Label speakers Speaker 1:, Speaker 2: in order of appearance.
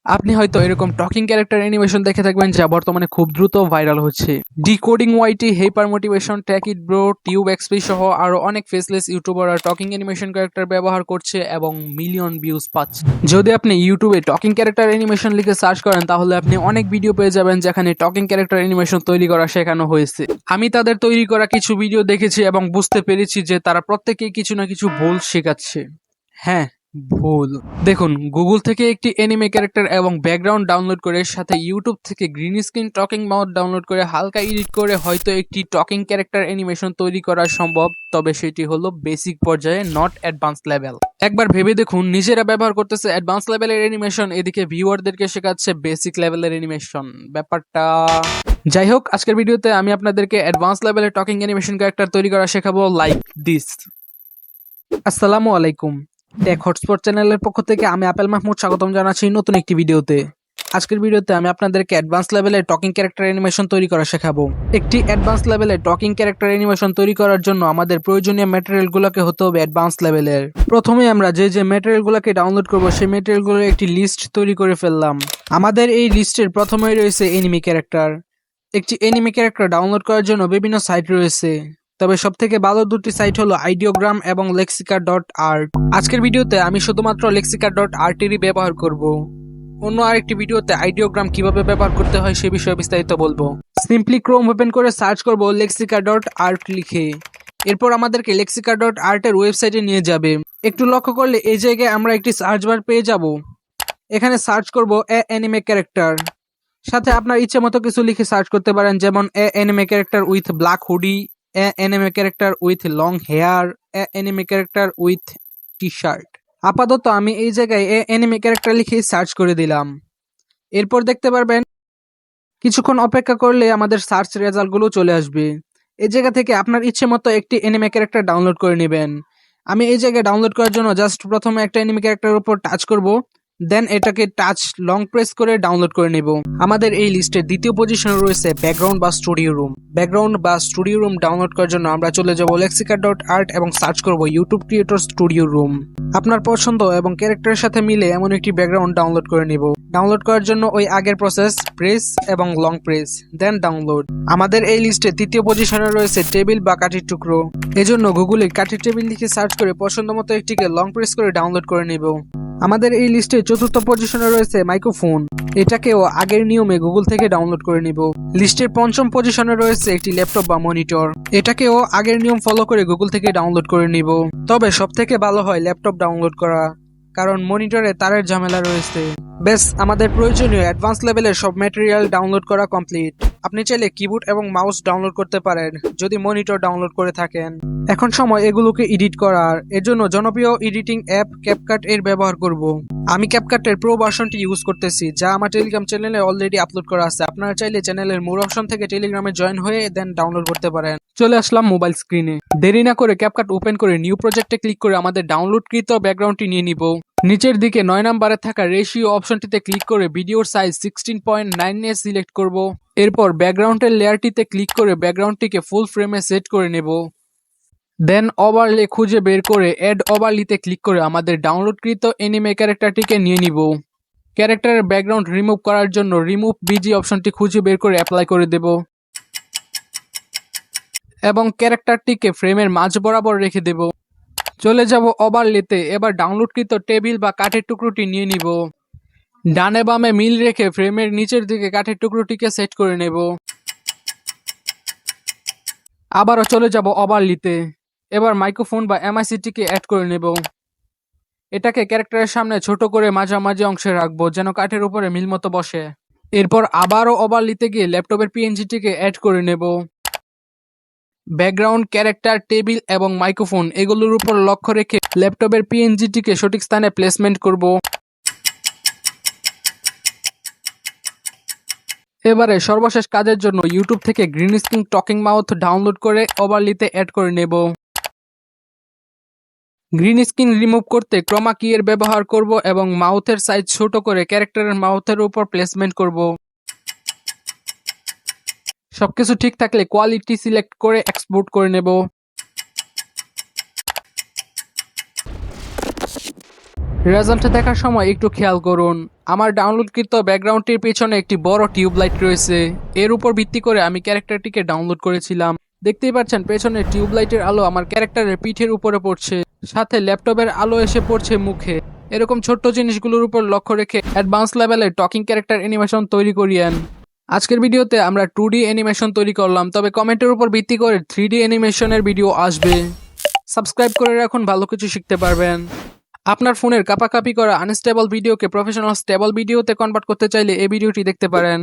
Speaker 1: আপনি হয়তো এরকম টকিং ক্যারেক্টার অ্যানিমেশন দেখে থাকবেন যা বর্তমানে খুব দ্রুত ভাইরাল হচ্ছে। Decoding YT, Hyper Motivation, Tack It Bro, Tube XP সহ আরো অনেক ফেসলেস ইউটিউবাররা টকিং অ্যানিমেশন ক্যারেক্টার ব্যবহার করছে এবং মিলিয়ন ভিউজ পাচ্ছে। যদি আপনি ইউটিউবে টকিং ক্যারেক্টার অ্যানিমেশন লিখে সার্চ করেন তাহলে আপনি অনেক ভিডিও পেয়ে যাবেন যেখানে টকিং ক্যারেক্টার অ্যানিমেশন তৈরি করা শেখানো হয়েছে। আমি তাদের তৈরি করা কিছু ভিডিও দেখেছি এবং বুঝতে পেরেছি যে তারা প্রত্যেকেই কিছু না কিছু ভুল শেখাচ্ছে। হ্যাঁ, ভুল। দেখুন, গুগল থেকে একটি অ্যানিমে ক্যারেক্টার এবং ব্যাকগ্রাউন্ড ডাউনলোড করে সাথে ইউটিউব থেকে green screen talking mouth download করে হালকা এডিট করে হয়তো একটি টকিং ক্যারেক্টার অ্যানিমেশন তৈরি করা সম্ভব, তবে সেটি হলো বেসিক পর্যায়ে, নট অ্যাডভান্স লেভেল। একবার ভেবে দেখুন, নিজেরা ব্যবহার করতেছে অ্যাডভান্স লেভেলের অ্যানিমেশন, এদিকে ভিউয়ারদেরকে শেখাচ্ছে বেসিক লেভেলের অ্যানিমেশন। ব্যাপারটা যাই হোক, আজকের ভিডিওতে আমি আপনাদেরকে অ্যাডভান্স লেভেলের টকিং অ্যানিমেশন ক্যারেক্টার তৈরি করা শেখাবো, লাইক দিস। আসসালামু আলাইকুম। টেক হটস্পট চ্যানেলের পক্ষ থেকে আমি আপেল মাহমুদ স্বাগতম জানাচ্ছি নতুন একটি ভিডিওতে। আজকের ভিডিওতে আমি আপনাদেরকে অ্যাডভান্স লেভেলের টকিং ক্যারেক্টার অ্যানিমেশন তৈরি করা শেখাবো। একটি অ্যাডভান্স লেভেলের টকিং ক্যারেক্টার অ্যানিমেশন তৈরি করার জন্য আমাদের প্রয়োজনীয় ম্যাটেরিয়ালগুলোকে হতে হবে অ্যাডভান্স লেভেলের। প্রথমে আমরা যে ম্যাটেরিয়ালগুলোকে ডাউনলোড করব সেই ম্যাটেরিয়ালগুলোর একটি লিস্ট তৈরি করে ফেললাম। আমাদের এই লিস্টের প্রথমেই রয়েছে এনিমি ক্যারেক্টার। একটি এনিমি ক্যারেক্টার ডাউনলোড করার জন্য বিভিন্ন সাইট রয়েছে, তবে সবথেকে ভালো দুটি সাইট হলো আইডিওগ্রাম এবং লেক্সিকা.আর্ট। আজকের ভিডিওতে আমি শুধুমাত্র লেক্সিকা.আর্টেরই ব্যবহার করব। অন্য আরেকটি ভিডিওতে আইডিওগ্রাম কিভাবে ব্যবহার করতে হয় সে বিষয়ে বিস্তারিত বলবো। সিম্পলি ক্রোম ওপেন করে সার্চ করব লেক্সিকা.আর্ট লিখে। এরপর আমাদেরকে লেক্সিকা.আর্টের ওয়েবসাইটে নিয়ে যাবে। একটু লক্ষ্য করলে এই জায়গায় আমরা একটি সার্চ বার পেয়ে যাব। এখানে সার্চ করব অ্যানিমে ক্যারেক্টার। সাথে আপনার ইচ্ছে মতো কিছু লিখে সার্চ করতে পারেন, যেমন anime character with black hoodie, anime character with long hair, anime character with T shirt. আপাতত আমি এই জায়গায় অ্যানিমে ক্যারেক্টার লিখে সার্চ করে দিলাম। এরপর দেখতে পারবেন কিছুক্ষণ অপেক্ষা করলে আমাদের সার্চ রেজাল্টগুলো চলে আসবে। এই জায়গা থেকে আপনার ইচ্ছে মতো একটি অ্যানিমে ক্যারেক্টার ডাউনলোড করে নেবেন। আমি এই জায়গায় ডাউনলোড করার জন্য জাস্ট প্রথমে একটা অ্যানিমে ক্যারেক্টারের উপর টাচ করব, দেন এটাকে টাচ লং প্রেস করে ডাউনলোড করে নেব। আমাদের এই লিস্টের দ্বিতীয় পজিশনে রয়েছে ব্যাকগ্রাউন্ড বা স্টুডিও রুম। ব্যাকগ্রাউন্ড বা স্টুডিও রুম ডাউনলোড করার জন্য আমরা চলে যাব লেক্সিকা.আর্ট এবং সার্চ করব ইউটিউব ক্রিয়েটর স্টুডিও রুম। আপনার পছন্দ এবং ক্যারেক্টারের সাথে মিলে এমন একটি ব্যাকগ্রাউন্ড ডাউনলোড করে নিব। ডাউনলোড করার জন্য ওই আগের প্রসেস, প্রেস এবং লং প্রেস, দেন ডাউনলোড। আমাদের এই লিস্টে তৃতীয় পজিশনে রয়েছে টেবিল বা কাঠির টুকরো। এজন্য গুগলে কাঠির টেবিল লিখে সার্চ করে পছন্দ মতো একটিকে লং প্রেস করে ডাউনলোড করে নেব। আমাদের এই লিস্টে চতুর্থ পজিশনে রয়েছে মাইক্রোফোন। এটাকেও আগের নিয়মে গুগল থেকে ডাউনলোড করে নিব। লিস্টের পঞ্চম পজিশনে রয়েছে একটি ল্যাপটপ বা মনিটর। এটাকেও আগের নিয়ম ফলো করে গুগল থেকে ডাউনলোড করে নিব। তবে সব থেকে ভালো হয় ল্যাপটপ ডাউনলোড করা, কারণ মনিটরে তারের ঝামেলা রয়েছে। বেশ, আমাদের প্রয়োজনীয় অ্যাডভান্স লেভেলের সব ম্যাটেরিয়াল ডাউনলোড করা কমপ্লিট। আপনি চাইলে কিবোর্ড এবং মাউস ডাউনলোড করতে পারেন যদি মনিটর ডাউনলোড করে থাকেন। এখন সময় এগুলোকে এডিট করার। এর জন্য জনপ্রিয় এডিটিং অ্যাপ ক্যাপকাট এর ব্যবহার করব। আমি ক্যাপকাটের প্রো ভার্সনটি ইউজ করতেছি, যা আমার টেলিগ্রাম চ্যানেলে অলরেডি আপলোড করা আছে। আপনারা চাইলে চ্যানেলের মোর অপশন থেকে টেলিগ্রামে জয়েন হয়ে দেন ডাউনলোড করতে পারেন। চলে আসলাম মোবাইল স্ক্রিনে। দেরি না করে ক্যাপকাট ওপেন করে নিউ প্রজেক্টে ক্লিক করে আমাদের ডাউনলোডকৃত ব্যাকগ্রাউন্ডটি নিয়ে নিব। নিচের দিকে 9 নম্বরে থাকা রেশিও অপশনটিতে ক্লিক করে ভিডিওর সাইজ 16.9 এ সিলেক্ট করব। এরপর ব্যাকগ্রাউন্ডের লেয়ারটিতে ক্লিক করে ব্যাকগ্রাউন্ডটিকে ফুল ফ্রেমে সেট করে নেব। দেন ওভারলে খুঁজে বের করে অ্যাড ওভারলিতে ক্লিক করে আমাদের ডাউনলোডকৃত অ্যানিমে ক্যারেক্টারটিকে নিয়ে নিব। ক্যারেক্টারের ব্যাকগ্রাউন্ড রিমুভ করার জন্য রিমুভ বিজি অপশনটি খুঁজে বের করে অ্যাপ্লাই করে দেব এবং ক্যারেক্টারটিকে ফ্রেমের মাঝ বরাবর রেখে দেব। চলে যাব ওভারলেতে। এবার ডাউনলোডকৃত টেবিল বা কাঠের টুকরোটি নিয়ে নিব। ডানে বামে মিল রেখে ফ্রেমের নিচের দিকে কাঠের টুকরোটিকে সেট করে নেব। আবারও চলে যাব ওভারলিতে। এবার মাইক্রোফোন বা এমআইসিটিকে অ্যাড করে নেব। এটাকে ক্যারেক্টারের সামনে ছোট করে মাঝামাঝি অংশে রাখবো যেন কাঠের উপরে মিল মতো বসে। এরপর আবারও ওভারলিতে গিয়ে ল্যাপটপের পিএনজিটিকে অ্যাড করে নেব। ব্যাকগ্রাউন্ড, ক্যারেক্টার, টেবিল এবং মাইক্রোফোন এগুলোর উপর লক্ষ্য রেখে ল্যাপটপের পিএনজিটিকে সঠিক স্থানে প্লেসমেন্ট করব। এবারে সর্বশেষ কাজের জন্য ইউটিউব থেকে green screen talking mouth download করে ওভারলিতে অ্যাড করে নেব। গ্রিন স্ক্রিন রিমুভ করতে ক্রোমা কি এর ব্যবহার করব এবং মাউথের সাইজ ছোট করে ক্যারেক্টারের মাউথের উপর প্লেসমেন্ট করব। সবকিছু ঠিক থাকলে কোয়ালিটি সিলেক্ট করে এক্সপোর্ট করে নেব। রেজাল্ট দেখার সময় একটু খেয়াল করুন, আমার ডাউনলোডকৃত ব্যাকগ্রাউন্ডটির পেছনে একটি বড় টিউবলাইট রয়েছে। এর উপর ভিত্তি করে আমি ক্যারেক্টারটিকে ডাউনলোড করেছিলাম। দেখতেই পাচ্ছেন পেছনে টিউবলাইটের আলো আমার ক্যারেক্টারের পিঠের উপরে পড়ছে, সাথে ল্যাপটপের আলো এসে পড়ছে মুখে। এরকম ছোট্ট জিনিসগুলোর উপর লক্ষ্য রেখে অ্যাডভান্স লেভেলের টকিং ক্যারেক্টার অ্যানিমেশন তৈরি করিয়েন। আজকের ভিডিওতে আমরা 2D অ্যানিমেশন তৈরি করলাম, তবে কমেন্টের উপর ভিত্তি করে 3D অ্যানিমেশনের ভিডিও আসবে। সাবস্ক্রাইব করে রাখুন, ভালো কিছু শিখতে পারবেন। আপনার ফোনের কাপাকাপি করা আনস্টেবল ভিডিওকে প্রফেশনাল স্টেবল ভিডিওতে কনভার্ট করতে চাইলে এই ভিডিওটি দেখতে পারেন।